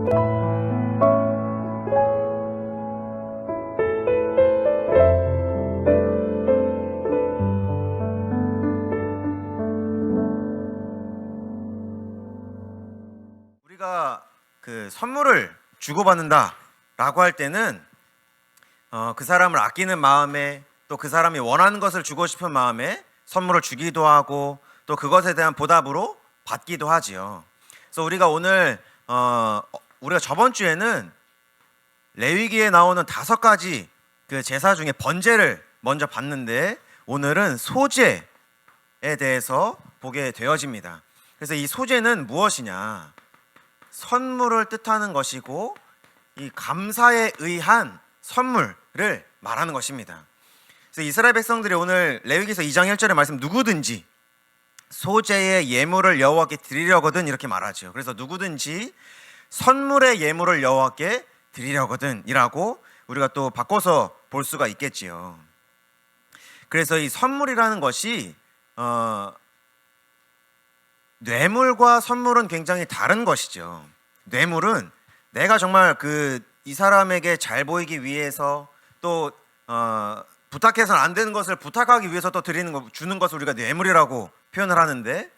우리가 그 선물을 주고받는다라고 할 때는 그 사람을 아끼는 마음에, 또 그 사람이 원하는 것을 주고 싶은 마음에 선물을 주기도 하고, 또 그것에 대한 보답으로 받기도 하지요. 그래서 우리가 오늘 우리가 저번 주에는 레위기에 나오는 5가지 그 제사 중에 번제를 먼저 봤는데, 오늘은 소제에 대해서 보게 되어집니다. 그래서 이 소제는 무엇이냐? 선물을 뜻하는 것이고, 이 감사에 의한 선물을 말하는 것입니다. 그래서 이스라엘 백성들이 오늘 레위기서 2장 1절의 말씀, 누구든지 소제의 예물을 여호와께 드리려거든, 이렇게 말하죠. 그래서 누구든지 선물의 예물을 여호와께 드리려거든 이라고 우리가 또 바꿔서 볼 수가 있겠지요. 그래서 이 선물이라는 것이 뇌물과 선물은 굉장히 다른 것이죠. 뇌물은 내가 정말 이 사람에게 잘 보이기 위해서, 또 부탁해서는 안 되는 것을 부탁하기 위해서 또 주는 것을 우리가 뇌물이라고 표현을 하는데,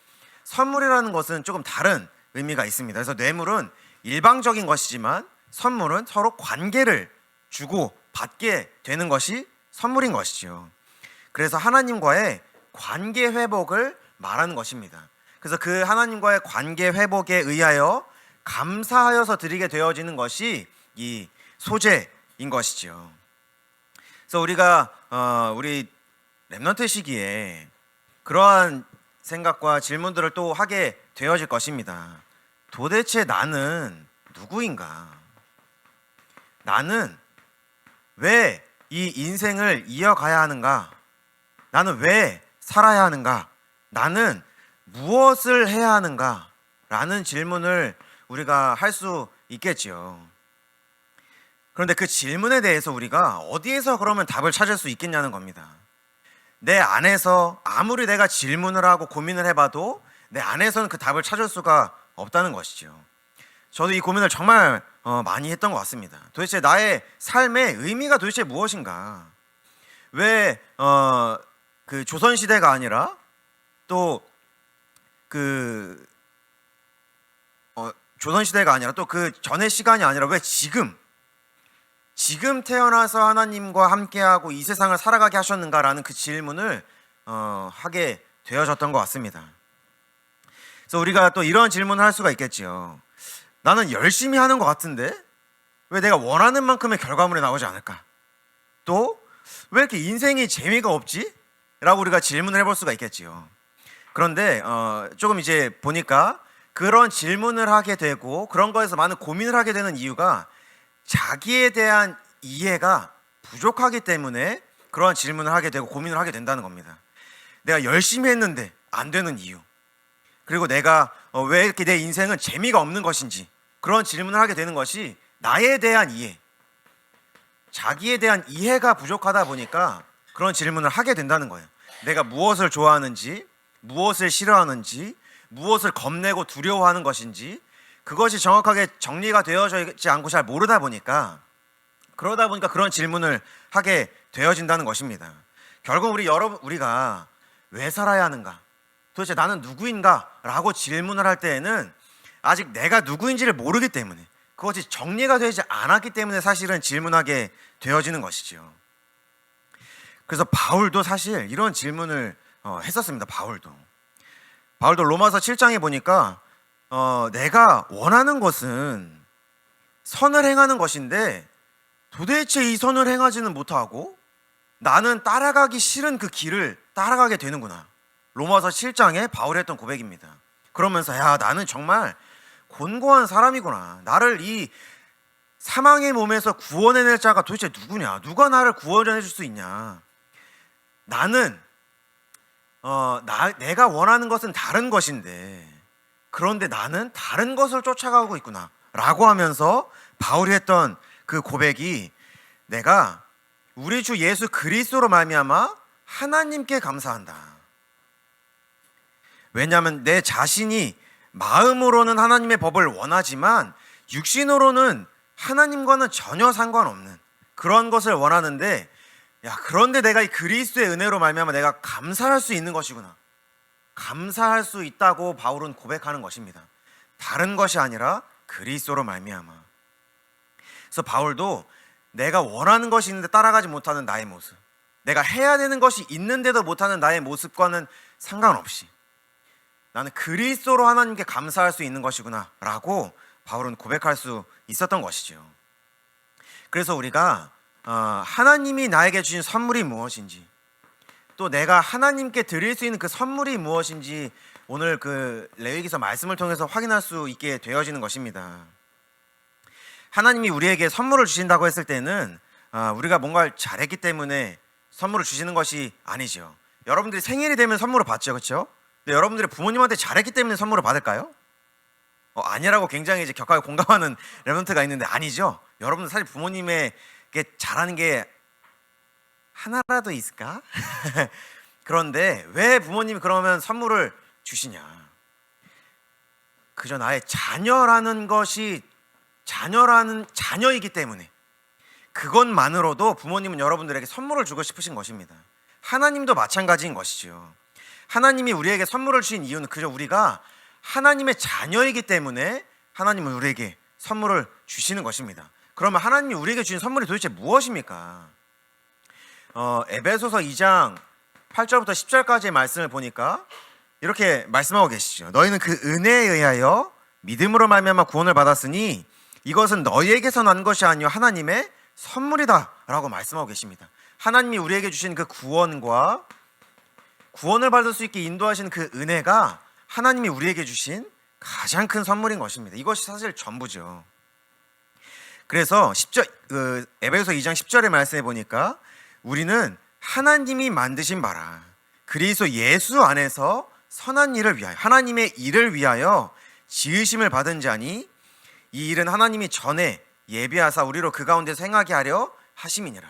선물이라는 것은 조금 다른 의미가 있습니다. 그래서 뇌물은 일방적인 것이지만 선물은 서로 관계를 주고 받게 되는 것이 선물인 것이죠. 그래서 하나님과의 관계 회복을 말하는 것입니다. 그래서 그 하나님과의 관계 회복에 의하여 감사하여서 드리게 되어지는 것이 이 소제인 것이죠. 그래서 우리가 우리 렘넌트 시기에 그러한 생각과 질문들을 또 하게 되어질 것입니다. 도대체 나는 누구인가? 나는 왜 이 인생을 이어가야 하는가? 나는 왜 살아야 하는가? 나는 무엇을 해야 하는가? 라는 질문을 우리가 할 수 있겠지요. 그런데 그 질문에 대해서 우리가 어디에서 그러면 답을 찾을 수 있겠냐는 겁니다. 내 안에서 아무리 내가 질문을 하고 고민을 해봐도 내 안에서는 그 답을 찾을 수가 없다는 것이죠. 저도 이 고민을 정말 많이 했던 것 같습니다. 도대체 나의 삶의 의미가 도대체 무엇인가? 왜 그 조선시대가 아니라 또 조선시대가 아니라 또 그 전의 시간이 아니라 왜 지금 태어나서 하나님과 함께하고 이 세상을 살아가게 하셨는가라는 그 질문을 하게 되어졌던 것 같습니다. 그래서 우리가 또 이런 질문을 할 수가 있겠지요. 나는 열심히 하는 것 같은데 왜 내가 원하는 만큼의 결과물이 나오지 않을까? 또 왜 이렇게 인생이 재미가 없지? 라고 우리가 질문을 해볼 수가 있겠지요. 그런데 조금 이제 보니까 그런 질문을 하게 되고 그런 거에서 많은 고민을 하게 되는 이유가 자기에 대한 이해가 부족하기 때문에 그러한 질문을 하게 되고 고민을 하게 된다는 겁니다. 내가 열심히 했는데 안 되는 이유, 그리고 내가 왜 이렇게 내 인생은 재미가 없는 것인지, 그런 질문을 하게 되는 것이 나에 대한 이해, 자기에 대한 이해가 부족하다 보니까 그런 질문을 하게 된다는 거예요. 내가 무엇을 좋아하는지, 무엇을 싫어하는지, 무엇을 겁내고 두려워하는 것인지, 그것이 정확하게 정리가 되어져 있지 않고 잘 모르다 보니까, 그러다 보니까 그런 질문을 하게 되어진다는 것입니다. 결국 우리가 왜 살아야 하는가? 도대체 나는 누구인가? 라고 질문을 할 때에는 아직 내가 누구인지를 모르기 때문에, 그것이 정리가 되지 않았기 때문에 사실은 질문하게 되어지는 것이죠. 그래서 바울도 사실 이런 질문을 했었습니다. 바울도 로마서 7장에 보니까 내가 원하는 것은 선을 행하는 것인데 도대체 이 선을 행하지는 못하고 나는 따라가기 싫은 그 길을 따라가게 되는구나. 로마서 7장에 바울이 했던 고백입니다. 그러면서 나는 정말 곤고한 사람이구나. 나를 이 사망의 몸에서 구원해낼 자가 도대체 누구냐? 누가 나를 구원해 줄 수 있냐? 나는 내가 원하는 것은 다른 것인데, 그런데 나는 다른 것을 쫓아가고 있구나 라고 하면서 바울이 했던 그 고백이, 내가 우리 주 예수 그리스도로 말미암아 하나님께 감사한다. 왜냐하면 내 자신이 마음으로는 하나님의 법을 원하지만 육신으로는 하나님과는 전혀 상관없는 그런 것을 원하는데, 야, 그런데 내가 이 그리스도의 은혜로 말미암아 내가 감사할 수 있는 것이구나, 감사할 수 있다고 바울은 고백하는 것입니다. 다른 것이 아니라 그리스도로 말미암아. 그래서 바울도 내가 원하는 것이 있는데 따라가지 못하는 나의 모습, 내가 해야 되는 것이 있는데도 못하는 나의 모습과는 상관없이 나는 그리스도로 하나님께 감사할 수 있는 것이구나 라고 바울은 고백할 수 있었던 것이죠. 그래서 우리가 하나님이 나에게 주신 선물이 무엇인지, 또 내가 하나님께 드릴 수 있는 그 선물이 무엇인지 오늘 그 레위기서 말씀을 통해서 확인할 수 있게 되어지는 것입니다. 하나님이 우리에게 선물을 주신다고 했을 때는 우리가 뭔가를 잘했기 때문에 선물을 주시는 것이 아니죠. 여러분들이 생일이 되면 선물을 받죠, 그렇죠? 근데 여러분들이 부모님한테 잘했기 때문에 선물을 받을까요? 아니라고 굉장히 이제 격하게 공감하는 레몬트가 있는데, 아니죠. 여러분들 사실 부모님에게 잘하는 게 하나라도 있을까? 그런데 왜 부모님이 그러면 선물을 주시냐? 그저 나의 자녀라는 것이 자녀이기 때문에 그것만으로도 부모님은 여러분들에게 선물을 주고 싶으신 것입니다. 하나님도 마찬가지인 것이죠. 하나님이 우리에게 선물을 주신 이유는 그저 우리가 하나님의 자녀이기 때문에 하나님은 우리에게 선물을 주시는 것입니다. 그러면 하나님이 우리에게 주신 선물이 도대체 무엇입니까? 에베소서 2장 8절부터 10절까지의 말씀을 보니까 이렇게 말씀하고 계시죠. 너희는 그 은혜에 의하여 믿음으로 말미암아 구원을 받았으니 이것은 너희에게서 난 것이 아니요 하나님의 선물이다 라고 말씀하고 계십니다. 하나님이 우리에게 주신 그 구원과 구원을 받을 수 있게 인도하신 그 은혜가 하나님이 우리에게 주신 가장 큰 선물인 것입니다. 이것이 사실 전부죠. 그래서 에베소 2장 10절의 말씀에 보니까 우리는 하나님이 만드신 바라 그리스도 예수 안에서 선한 일을 위하여 하나님의 일을 위하여 지으심을 받은 자니 이 일은 하나님이 전에 예비하사 우리로 그 가운데서 행하게 하려 하심이니라.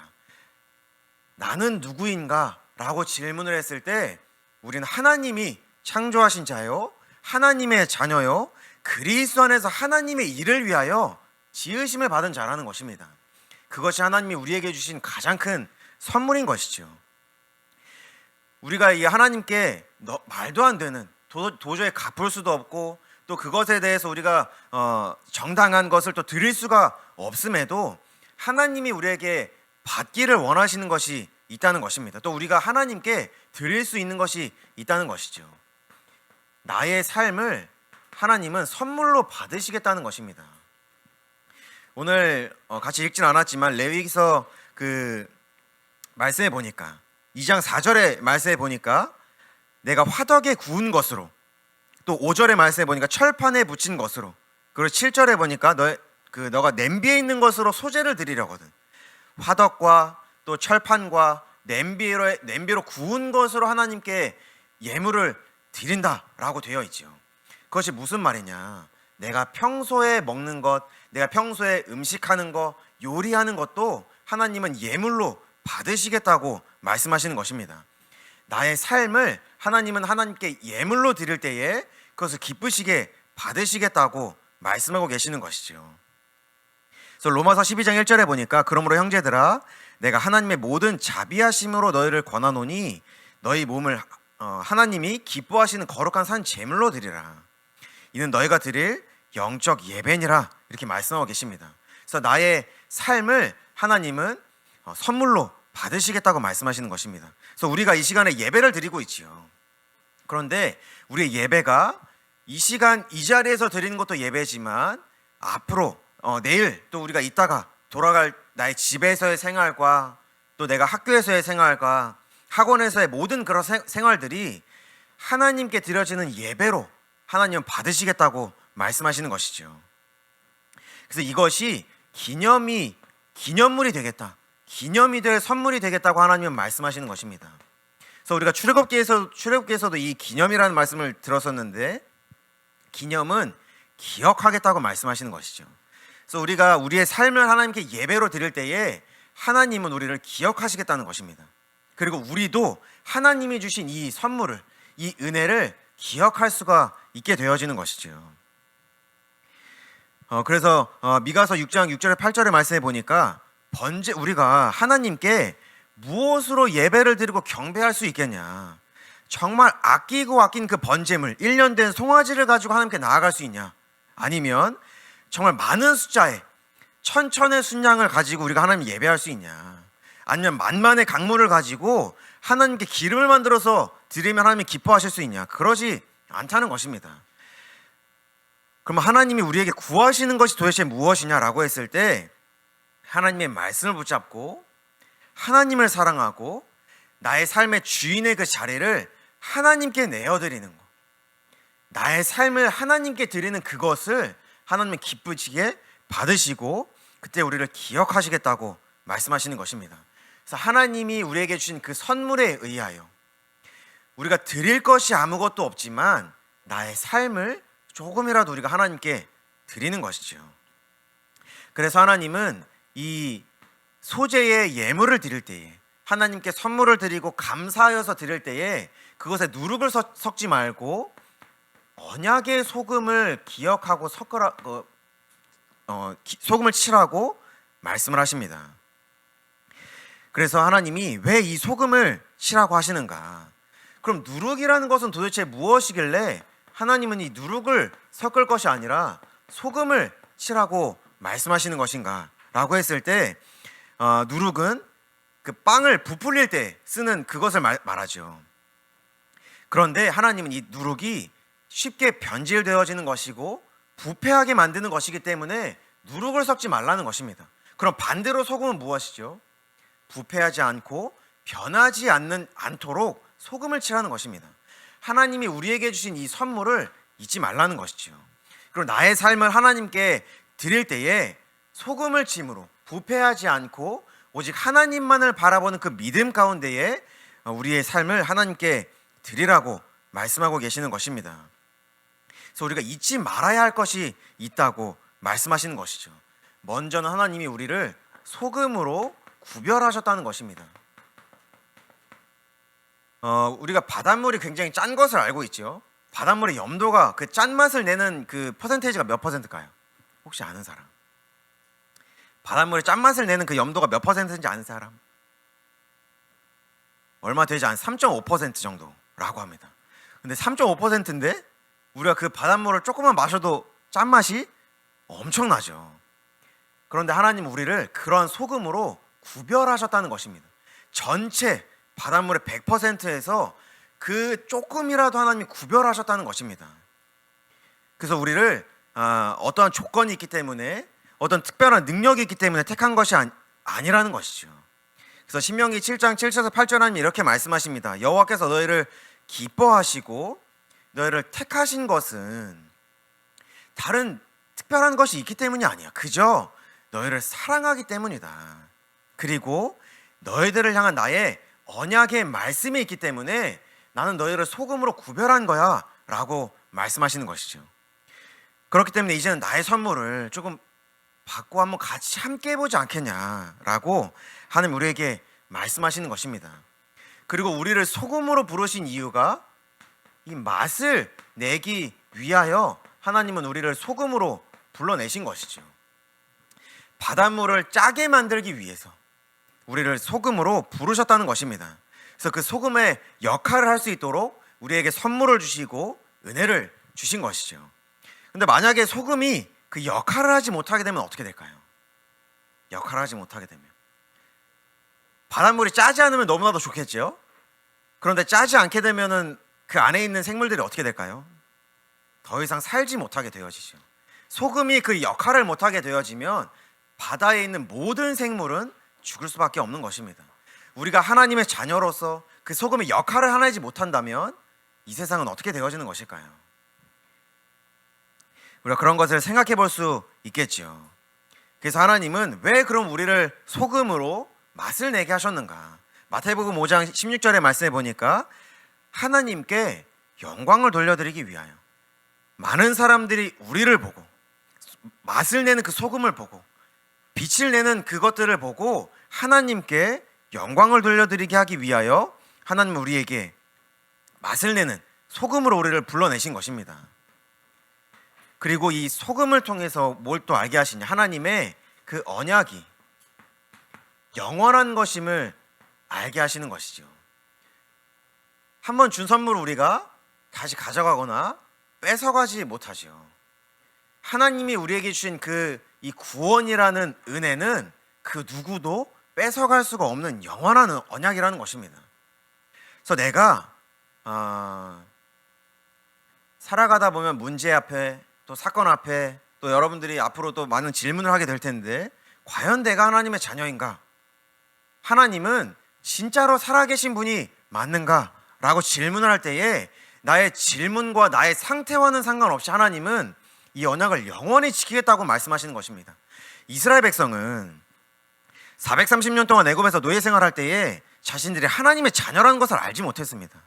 나는 누구인가? 라고 질문을 했을 때 우리는 하나님이 창조하신 자요, 하나님의 자녀요, 그리스도 안에서 하나님의 일을 위하여 지으심을 받은 자라는 것입니다. 그것이 하나님이 우리에게 주신 가장 큰 선물인 것이죠. 우리가 이 하나님께 말도 안 되는 도저히 갚을 수도 없고 또 그것에 대해서 우리가 정당한 것을 또 드릴 수가 없음에도 하나님이 우리에게 받기를 원하시는 것이 있다는 것입니다. 또 우리가 하나님께 드릴 수 있는 것이 있다는 것이죠. 나의 삶을 하나님은 선물로 받으시겠다는 것입니다. 오늘 같이 읽진 않았지만 레위기서 그 말씀에 보니까 2장 4절의 말씀에 보니까 내가 화덕에 구운 것으로, 또 5절의 말씀에 보니까 철판에 붙인 것으로, 그리고 7절에 보니까 너가 냄비에 있는 것으로 소재를 드리려거든. 화덕과 또 철판과 냄비로 구운 것으로 하나님께 예물을 드린다라고 되어 있죠. 그것이 무슨 말이냐? 내가 평소에 먹는 것, 내가 평소에 음식하는 것, 요리하는 것도 하나님은 예물로 받으시겠다고 말씀하시는 것입니다. 나의 삶을 하나님은 하나님께 예물로 드릴 때에 그것을 기쁘시게 받으시겠다고 말씀하고 계시는 것이죠. 그래서 로마서 12장 1절에 보니까 그러므로 형제들아 내가 하나님의 모든 자비하심으로 너희를 권하노니 너희 몸을 하나님이 기뻐하시는 거룩한 산 제물로 드리라. 이는 너희가 드릴 영적 예배니라 이렇게 말씀하고 계십니다. 그래서 나의 삶을 하나님은 선물로 받으시겠다고 말씀하시는 것입니다. 그래서 우리가 이 시간에 예배를 드리고 있지요. 그런데 우리의 예배가 이 시간 이 자리에서 드리는 것도 예배지만 앞으로 내일 또 우리가 이따가 돌아갈 나의 집에서의 생활과 또 내가 학교에서의 생활과 학원에서의 모든 그런 생활들이 하나님께 드려지는 예배로 하나님은 받으시겠다고 말씀하시는 것이죠. 그래서 이것이 기념물이 되겠다, 기념이 될 선물이 되겠다고 하나님은 말씀하시는 것입니다. 그래서 우리가 출애굽기에서도 이 기념이라는 말씀을 들었었는데 기념은 기억하겠다고 말씀하시는 것이죠. 그래서 우리가 우리의 삶을 하나님께 예배로 드릴 때에 하나님은 우리를 기억하시겠다는 것입니다. 그리고 우리도 하나님이 주신 이 선물을, 이 은혜를 기억할 수가 있게 되어지는 것이죠. 그래서 미가서 6장 6절에 8절의 말씀에 보니까 우리가 하나님께 무엇으로 예배를 드리고 경배할 수 있겠냐? 정말 아끼고 아낀 그 번제물 1년 된 송아지를 가지고 하나님께 나아갈 수 있냐? 아니면 정말 많은 숫자의 천천의 순양을 가지고 우리가 하나님 예배할 수 있냐? 아니면 만만의 강물을 가지고 하나님께 기름을 만들어서 드리면 하나님이 기뻐하실 수 있냐? 그러지 않다는 것입니다. 그럼 하나님이 우리에게 구하시는 것이 도대체 무엇이냐라고 했을 때 하나님의 말씀을 붙잡고 하나님을 사랑하고 나의 삶의 주인의 그 자리를 하나님께 내어드리는 것, 나의 삶을 하나님께 드리는 그것을 하나님은 기쁘시게 받으시고 그때 우리를 기억하시겠다고 말씀하시는 것입니다. 그래서 하나님이 우리에게 주신 그 선물에 의하여 우리가 드릴 것이 아무것도 없지만 나의 삶을 조금이라도 우리가 하나님께 드리는 것이죠. 그래서 하나님은 이 소재의 예물을 드릴 때에, 하나님께 선물을 드리고 감사하여서 드릴 때에 그것에 누룩을 섞지 말고 언약의 소금을 기억하고 소금을 칠하고 말씀을 하십니다. 그래서 하나님이 왜 이 소금을 칠하고 하시는가? 그럼 누룩이라는 것은 도대체 무엇이길래 하나님은 이 누룩을 섞을 것이 아니라 소금을 칠하고 말씀하시는 것인가? 라고 했을 때 누룩은 그 빵을 부풀릴 때 쓰는 그것을 말하죠. 그런데 하나님은 이 누룩이 쉽게 변질되어지는 것이고 부패하게 만드는 것이기 때문에 누룩을 섞지 말라는 것입니다. 그럼 반대로 소금은 무엇이죠? 부패하지 않고 변하지 않도록 소금을 칠하는 것입니다. 하나님이 우리에게 주신 이 선물을 잊지 말라는 것이죠. 그리고 나의 삶을 하나님께 드릴 때에 소금을 침으로 부패하지 않고 오직 하나님만을 바라보는 그 믿음 가운데에 우리의 삶을 하나님께 드리라고 말씀하고 계시는 것입니다. 그래서 우리가 잊지 말아야 할 것이 있다고 말씀하시는 것이죠. 먼저는 하나님이 우리를 소금으로 구별하셨다는 것입니다. 우리가 바닷물이 굉장히 짠 것을 알고 있죠. 바닷물의 염도가 그 짠맛을 내는 그 퍼센테이지가 몇 퍼센트일까요? 혹시 아는 사람? 바닷물의 짠맛을 내는 그 염도가 몇 퍼센트인지 아는 사람? 얼마 되지 않은 3.5% 정도라고 합니다. 근데 3.5%인데 우리가 그 바닷물을 조금만 마셔도 짠맛이 엄청나죠. 그런데 하나님은 우리를 그런 소금으로 구별하셨다는 것입니다. 전체 바닷물의 100%에서 그 조금이라도 하나님이 구별하셨다는 것입니다. 그래서 우리를 어떠한 조건이 있기 때문에 어떤 특별한 능력이 있기 때문에 택한 것이 아니라는 것이죠. 그래서 신명기 7장 7절에서 8절 하나님이 이렇게 말씀하십니다. 여호와께서 너희를 기뻐하시고 너희를 택하신 것은 다른 특별한 것이 있기 때문이 아니야. 그저 너희를 사랑하기 때문이다. 그리고 너희들을 향한 나의 언약의 말씀이 있기 때문에 나는 너희를 소금으로 구별한 거야 라고 말씀하시는 것이죠. 그렇기 때문에 이제는 나의 선물을 조금 받고 한번 같이 함께 해보지 않겠냐라고 하나님 우리에게 말씀하시는 것입니다. 그리고 우리를 소금으로 부르신 이유가 이 맛을 내기 위하여 하나님은 우리를 소금으로 불러내신 것이죠. 바닷물을 짜게 만들기 위해서 우리를 소금으로 부르셨다는 것입니다. 그래서 그 소금의 역할을 할 수 있도록 우리에게 선물을 주시고 은혜를 주신 것이죠. 근데 만약에 소금이 그 역할을 하지 못하게 되면 어떻게 될까요? 역할을 하지 못하게 되면 바닷물이 짜지 않으면 너무나도 좋겠죠. 그런데 짜지 않게 되면은 그 안에 있는 생물들이 어떻게 될까요? 더 이상 살지 못하게 되어지죠. 소금이 그 역할을 못하게 되어지면 바다에 있는 모든 생물은 죽을 수밖에 없는 것입니다. 우리가 하나님의 자녀로서 그 소금의 역할을 하지 못한다면 이 세상은 어떻게 되어지는 것일까요? 우리가 그런 것을 생각해 볼 수 있겠죠. 그래서 하나님은 왜 그럼 우리를 소금으로 맛을 내게 하셨는가? 마태복음 5장 16절의 말씀에 보니까 하나님께 영광을 돌려드리기 위하여 많은 사람들이 우리를 보고 맛을 내는 그 소금을 보고 빛을 내는 그것들을 보고 하나님께 영광을 돌려드리게 하기 위하여 하나님은 우리에게 맛을 내는 소금으로 우리를 불러내신 것입니다. 그리고 이 소금을 통해서 뭘 또 알게 하시냐? 하나님의 그 언약이 영원한 것임을 알게 하시는 것이죠. 한번 준 선물을 우리가 다시 가져가거나 뺏어가지 못하죠. 하나님이 우리에게 주신 이 구원이라는 은혜는 그 누구도 뺏어갈 수가 없는 영원한 언약이라는 것입니다. 그래서 내가 살아가다 보면 문제 앞에 또 사건 앞에 또 여러분들이 앞으로 또 많은 질문을 하게 될 텐데, 과연 내가 하나님의 자녀인가? 하나님은 진짜로 살아계신 분이 맞는가? 라고 질문을 할 때에 나의 질문과 나의 상태와는 상관없이 하나님은 이 언약을 영원히 지키겠다고 말씀하시는 것입니다. 이스라엘 백성은 430년 동안 애굽에서 노예 생활할 때에 자신들이 하나님의 자녀라는 것을 알지 못했습니다.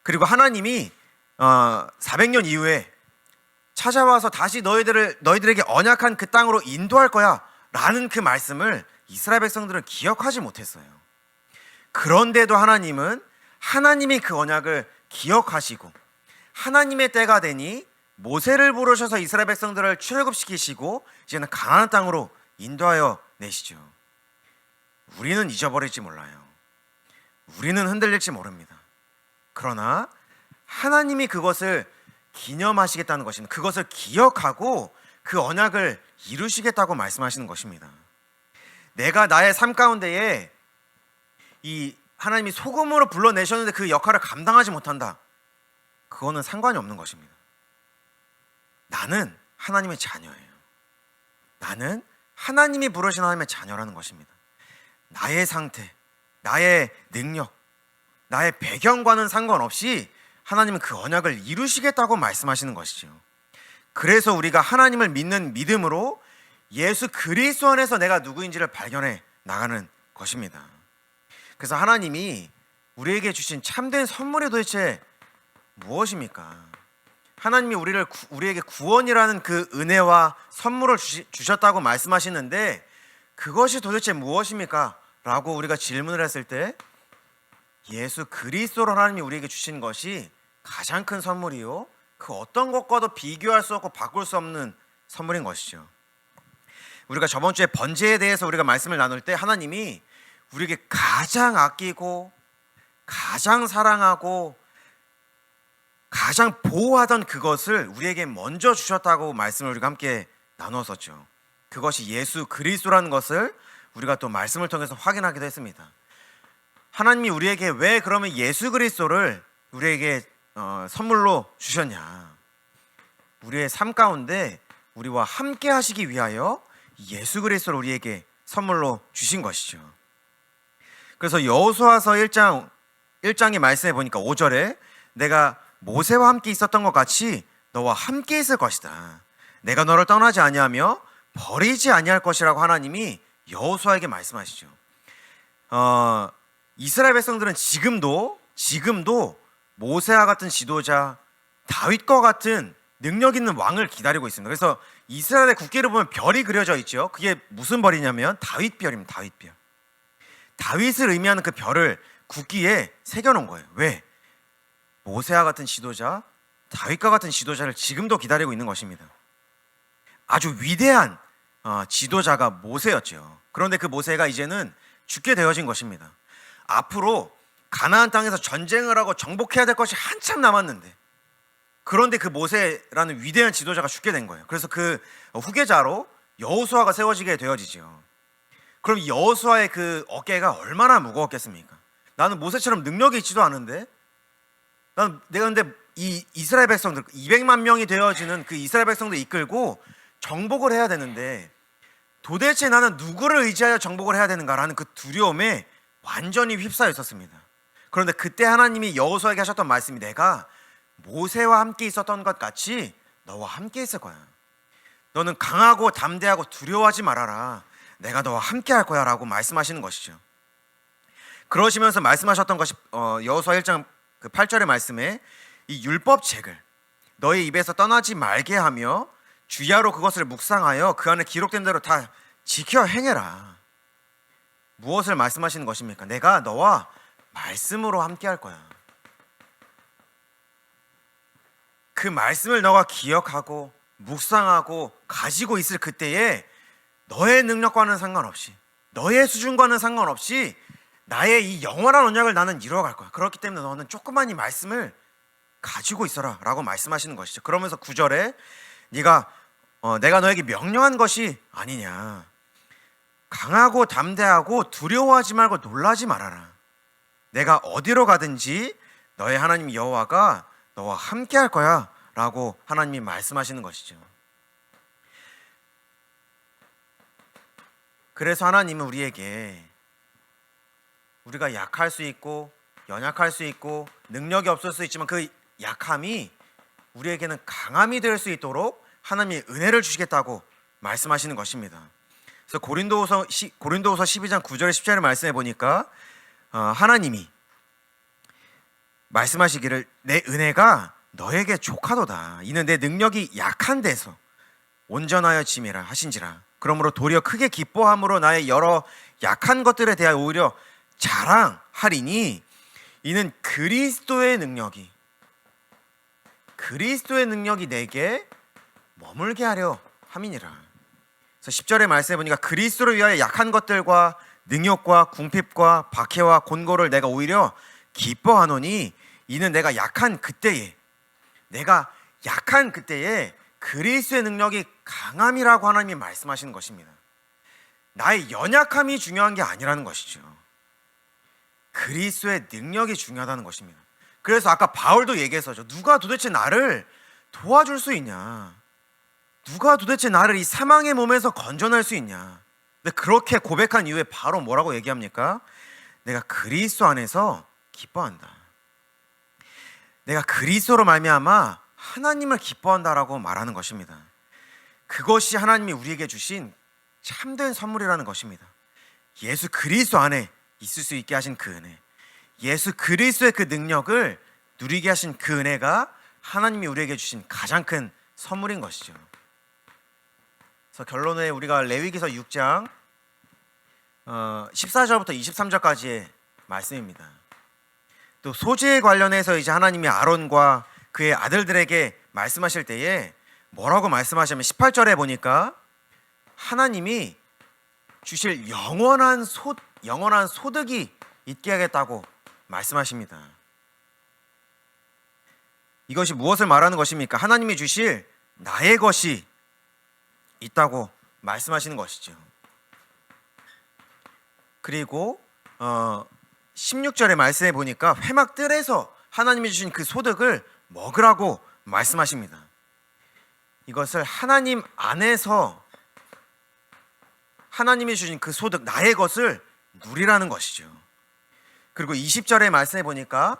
그리고 하나님이 400년 이후에 찾아와서 다시 너희들에게 언약한 그 땅으로 인도할 거야 라는 그 말씀을 이스라엘 백성들은 기억하지 못했어요. 그런데도 하나님은 하나님이 그 언약을 기억하시고 하나님의 때가 되니 모세를 부르셔서 이스라엘 백성들을 출애굽시키시고 이제는 가나안 땅으로 인도하여 내시죠. 우리는 잊어버릴지 몰라요. 우리는 흔들릴지 모릅니다. 그러나 하나님이 그것을 기념하시겠다는 것입니다. 그것을 기억하고 그 언약을 이루시겠다고 말씀하시는 것입니다. 내가 나의 삶 가운데에 이 하나님이 소금으로 불러내셨는데 그 역할을 감당하지 못한다, 그거는 상관이 없는 것입니다. 나는 하나님의 자녀예요. 나는 하나님이 부르신 하나님의 자녀라는 것입니다. 나의 상태, 나의 능력, 나의 배경과는 상관없이 하나님은 그 언약을 이루시겠다고 말씀하시는 것이죠. 그래서 우리가 하나님을 믿는 믿음으로 예수 그리스도 안에서 내가 누구인지를 발견해 나가는 것입니다. 그래서 하나님이 우리에게 주신 참된 선물이 도대체 무엇입니까? 하나님이 우리에게 구원이라는 그 은혜와 선물을 주셨다고 말씀하시는데 그것이 도대체 무엇입니까? 라고 우리가 질문을 했을 때 예수 그리스도로 하나님이 우리에게 주신 것이 가장 큰 선물이요, 그 어떤 것과도 비교할 수 없고 바꿀 수 없는 선물인 것이죠. 우리가 저번 주에 번제에 대해서 우리가 말씀을 나눌 때 하나님이 우리에게 가장 아끼고 가장 사랑하고 가장 보호하던 그것을 우리에게 먼저 주셨다고 말씀을 우리가 함께 나누었었죠. 그것이 예수 그리스도라는 것을 우리가 또 말씀을 통해서 확인하기도 했습니다. 하나님이 우리에게 왜 그러면 예수 그리스도를 우리에게 선물로 주셨냐? 우리의 삶 가운데 우리와 함께 하시기 위하여 예수 그리스도를 우리에게 선물로 주신 것이죠. 그래서 여호수아서 1장의 말씀에 보니까 5절에 내가 모세와 함께 있었던 것 같이 너와 함께 있을 것이다. 내가 너를 떠나지 아니하며 버리지 아니할 것이라고 하나님이 여호수아에게 말씀하시죠. 이스라엘 백성들은 지금도 모세와 같은 지도자, 다윗과 같은 능력 있는 왕을 기다리고 있습니다. 그래서 이스라엘의 국기를 보면 별이 그려져 있죠. 그게 무슨 별이냐면 다윗별입니다. 다윗별. 다윗을 의미하는 그 별을 국기에 새겨놓은 거예요. 왜? 모세와 같은 지도자, 다윗과 같은 지도자를 지금도 기다리고 있는 것입니다. 아주 위대한 지도자가 모세였죠. 그런데 그 모세가 이제는 죽게 되어진 것입니다. 앞으로 가나안 땅에서 전쟁을 하고 정복해야 될 것이 한참 남았는데, 그런데 그 모세라는 위대한 지도자가 죽게 된 거예요. 그래서 그 후계자로 여호수아가 세워지게 되어지죠. 그럼 여호수아의 그 어깨가 얼마나 무거웠겠습니까? 나는 모세처럼 능력이 있지도 않은데, 내가 근데 이 이스라엘 백성들 200만 명이 되어지는 그 이스라엘 백성들 이끌고 정복을 해야 되는데 도대체 나는 누구를 의지하여 정복을 해야 되는가라는 그 두려움에 완전히 휩싸여 있었습니다. 그런데 그때 하나님이 여호수아에게 하셨던 말씀이 내가 모세와 함께 있었던 것 같이 너와 함께 있을 거야. 너는 강하고 담대하고 두려워하지 말아라. 내가 너와 함께 할 거야 라고 말씀하시는 것이죠. 그러시면서 말씀하셨던 것이 여호수아 1장 그 8절의 말씀에 이 율법책을 너의 입에서 떠나지 말게 하며 주야로 그것을 묵상하여 그 안에 기록된 대로 다 지켜 행해라. 무엇을 말씀하시는 것입니까? 내가 너와 말씀으로 함께 할 거야. 그 말씀을 너가 기억하고 묵상하고 가지고 있을 그때에 너의 능력과는 상관없이, 너의 수준과는 상관없이 나의 이 영원한 언약을 나는 이루어갈 거야. 그렇기 때문에 너는 조그만 이 말씀을 가지고 있어라 라고 말씀하시는 것이죠. 그러면서 9절에 내가 너에게 명령한 것이 아니냐, 강하고 담대하고 두려워하지 말고 놀라지 말아라. 내가 어디로 가든지 너의 하나님 여호와가 너와 함께 할 거야 라고 하나님이 말씀하시는 것이죠. 그래서 하나님은 우리에게, 우리가 약할 수 있고 연약할 수 있고 능력이 없을 수 있지만 그 약함이 우리에게는 강함이 될 수 있도록 하나님이 은혜를 주시겠다고 말씀하시는 것입니다. 그래서 고린도후서 12장 9절 10절의 말씀해 보니까 하나님이 말씀하시기를 내 은혜가 너에게 족하도다. 이는 내 능력이 약한 데서 온전하여 짐이라 하신지라. 그러므로 도리어 크게 기뻐함으로 나의 여러 약한 것들에 대하여 오히려 자랑하리니 이는 그리스도의 능력이 내게 머물게 하려 함이니라. 그래서 10절의 말씀해 보니까 그리스도를 위하여 약한 것들과 능욕과 궁핍과 박해와 곤고를 내가 오히려 기뻐하노니 이는 내가 약한 그때에 그리스도의 능력이 강함이라고 하나님이 말씀하시는 것입니다. 나의 연약함이 중요한 게 아니라는 것이죠. 그리스도의 능력이 중요하다는 것입니다. 그래서 아까 바울도 얘기했었죠. 누가 도대체 나를 도와줄 수 있냐? 누가 도대체 나를 이 사망의 몸에서 건져낼 수 있냐? 근데 그렇게 고백한 이후에 바로 뭐라고 얘기합니까? 내가 그리스도 안에서 기뻐한다. 내가 그리스도로 말미암아 하나님을 기뻐한다라고 말하는 것입니다. 그것이 하나님이 우리에게 주신 참된 선물이라는 것입니다. 예수 그리스도 안에 있을 수 있게 하신 그 은혜, 예수 그리스도의 그 능력을 누리게 하신 그 은혜가 하나님이 우리에게 주신 가장 큰 선물인 것이죠. 그래서 결론에 우리가 레위기서 6장 14절부터 23절까지의 말씀입니다. 또 소재에 관련해서 이제 하나님이 아론과 그의 아들들에게 말씀하실 때에 뭐라고 말씀하시냐면 18절에 보니까 하나님이 주실 영원한 소득이 있게 하겠다고 말씀하십니다. 이것이 무엇을 말하는 것입니까? 하나님이 주실 나의 것이 있다고 말씀하시는 것이죠. 그리고 16절의 말씀에 보니까 회막들에서 하나님이 주신 그 소득을 먹으라고 말씀하십니다. 이것을 하나님 안에서 하나님이 주신 그 소득, 나의 것을 누리라는 것이죠. 그리고 20절의 말씀에 보니까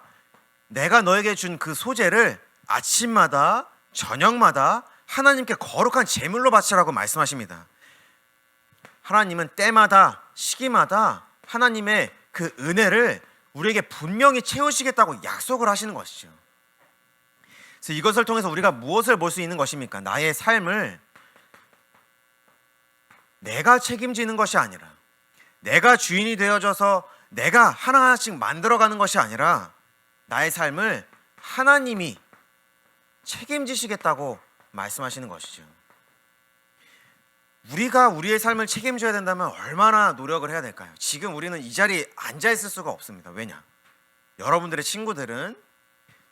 내가 너에게 준 그 소재를 아침마다 저녁마다 하나님께 거룩한 제물로 바치라고 말씀하십니다. 하나님은 때마다 시기마다 하나님의 그 은혜를 우리에게 분명히 채우시겠다고 약속을 하시는 것이죠. 그래서 이것을 통해서 우리가 무엇을 볼 수 있는 것입니까? 나의 삶을 내가 책임지는 것이 아니라, 내가 주인이 되어져서 내가 하나하나씩 만들어가는 것이 아니라 나의 삶을 하나님이 책임지시겠다고 말씀하시는 것이죠. 우리가 우리의 삶을 책임져야 된다면 얼마나 노력을 해야 될까요? 지금 우리는 이 자리에 앉아 있을 수가 없습니다. 왜냐? 여러분들의 친구들은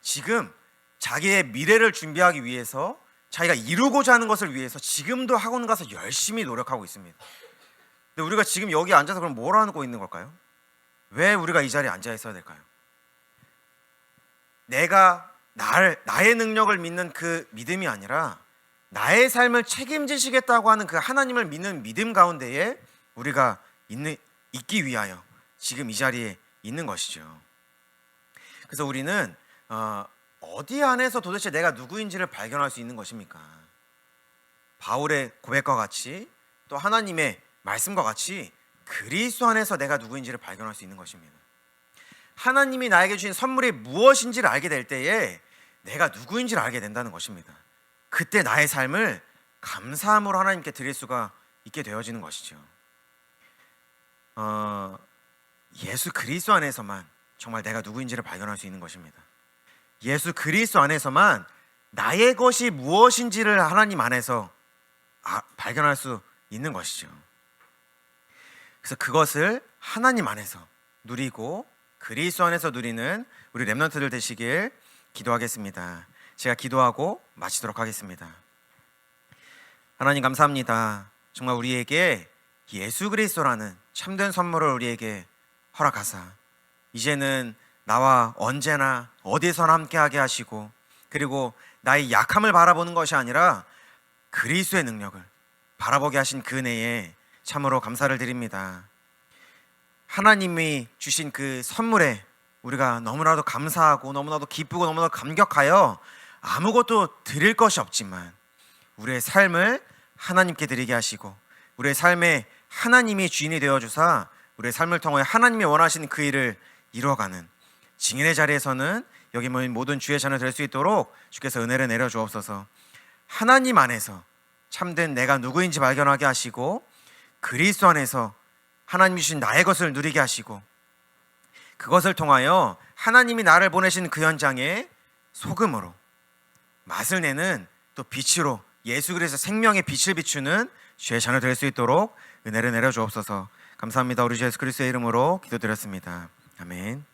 지금 자기의 미래를 준비하기 위해서, 자기가 이루고자 하는 것을 위해서 지금도 학원 가서 열심히 노력하고 있습니다. 근데 우리가 지금 여기 앉아서 그럼 뭘 하고 있는 걸까요? 왜 우리가 이 자리에 앉아 있어야 될까요? 나의 능력을 믿는 그 믿음이 아니라 나의 삶을 책임지시겠다고 하는 그 하나님을 믿는 믿음 가운데에 우리가 있기 위하여 지금 이 자리에 있는 것이죠. 그래서 우리는 어디 안에서 도대체 내가 누구인지를 발견할 수 있는 것입니까? 바울의 고백과 같이 또 하나님의 말씀과 같이 그리스도 안에서 내가 누구인지를 발견할 수 있는 것입니다. 하나님이 나에게 주신 선물이 무엇인지를 알게 될 때에 내가 누구인지를 알게 된다는 것입니다. 그때 나의 삶을 감사함으로 하나님께 드릴 수가 있게 되어지는 것이죠. 예수 그리스도 안에서만 정말 내가 누구인지를 발견할 수 있는 것입니다. 예수 그리스도 안에서만 나의 것이 무엇인지를 하나님 안에서 발견할 수 있는 것이죠. 그래서 그것을 하나님 안에서 누리고 그리스도 안에서 누리는 우리 렘넌트들 되시길 기도하겠습니다. 제가 기도하고 마치도록 하겠습니다. 하나님 감사합니다. 정말 우리에게 예수 그리스도라는 참된 선물을 우리에게 허락하사 이제는 나와 언제나 어디서나 함께하게 하시고, 그리고 나의 약함을 바라보는 것이 아니라 그리스도의 능력을 바라보게 하신 그 은혜에 참으로 감사를 드립니다. 하나님이 주신 그 선물에 우리가 너무나도 감사하고 너무나도 기쁘고 너무나도 감격하여 아무것도 드릴 것이 없지만 우리의 삶을 하나님께 드리게 하시고, 우리의 삶에 하나님이 주인이 되어주사 우리의 삶을 통해 하나님이 원하시는 그 일을 이루어가는 증인의 자리에서는 여기 모인 모든 주의 자녀 될 수 있도록 주께서 은혜를 내려주옵소서. 하나님 안에서 참된 내가 누구인지 발견하게 하시고, 그리스도 안에서 하나님이 주신 나의 것을 누리게 하시고, 그것을 통하여 하나님이 나를 보내신 그 현장에 소금으로 맛을 내는 또 빛으로 예수 그리스도 생명의 빛을 비추는 주의 자녀 될 수 있도록 은혜를 내려주옵소서. 감사합니다. 우리 주 예수 그리스도의 이름으로 기도드렸습니다. 아멘.